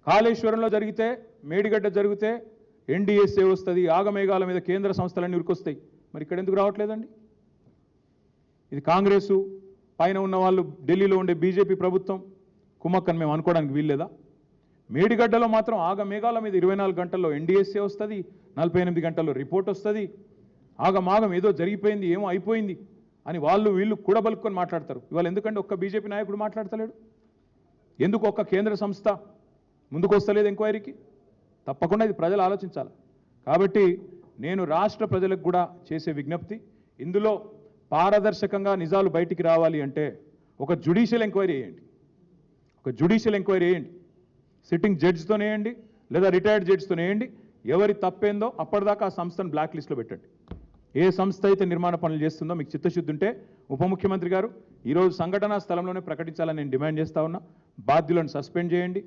కాళేశ్వరంలో జరిగితే, మేడిగడ్డ జరిగితే ఎన్డీఎస్ఏ వస్తుంది, ఆగమేఘాల మీద కేంద్ర సంస్థలన్నీ ఉరికొస్తాయి. మరి ఇక్కడ ఎందుకు రావట్లేదండి? ఇది కాంగ్రెసు పైన ఉన్న వాళ్ళు, ఢిల్లీలో ఉండే బీజేపీ ప్రభుత్వం కుమ్మక్కని మేము అనుకోవడానికి వీల్లేదా? మేడిగడ్డలో మాత్రం ఆగమేఘాల మీద 24 గంటల్లో ఎన్డీఎస్ఏ వస్తుంది, 48 గంటల్లో రిపోర్ట్ వస్తుంది. ఆగమాగం ఏదో జరిగిపోయింది, ఏమో అయిపోయింది అని వాళ్ళు వీళ్ళు కూడబలుక్కొని మాట్లాడతారు. ఇవాళ ఎందుకంటే ఒక్క బీజేపీ నాయకుడు మాట్లాడతలేడు? ఎందుకు ఒక్క కేంద్ర సంస్థ ముందుకు వస్తలేదు ఎంక్వైరీకి? తప్పకుండా ఇది ప్రజలు ఆలోచించాలి. కాబట్టి నేను రాష్ట్ర ప్రజలకు కూడా చేసే విజ్ఞప్తి, ఇందులో పారదర్శకంగా నిజాలు బయటికి రావాలి అంటే ఒక జ్యుడిషియల్ ఎంక్వైరీ చేయండి. ఒక జ్యుడిషియల్ ఎంక్వైరీ చేయండి. సిట్టింగ్ జడ్జితోనే వేయండి, లేదా రిటైర్డ్ జడ్జితోనే వేయండి. ఎవరి తప్పేందో అప్పటిదాకా ఆ సంస్థను బ్లాక్ లిస్ట్లో పెట్టండి. ఏ సంస్థ అయితే నిర్మాణ పనులు చేస్తుందో మీకు చిత్తశుద్ధి ఉంటే ఉప ముఖ్యమంత్రి గారు ఈరోజు సంఘటనా స్థలంలోనే ప్రకటించాలని నేను డిమాండ్ చేస్తా ఉన్నా. బాధ్యులను సస్పెండ్ చేయండి.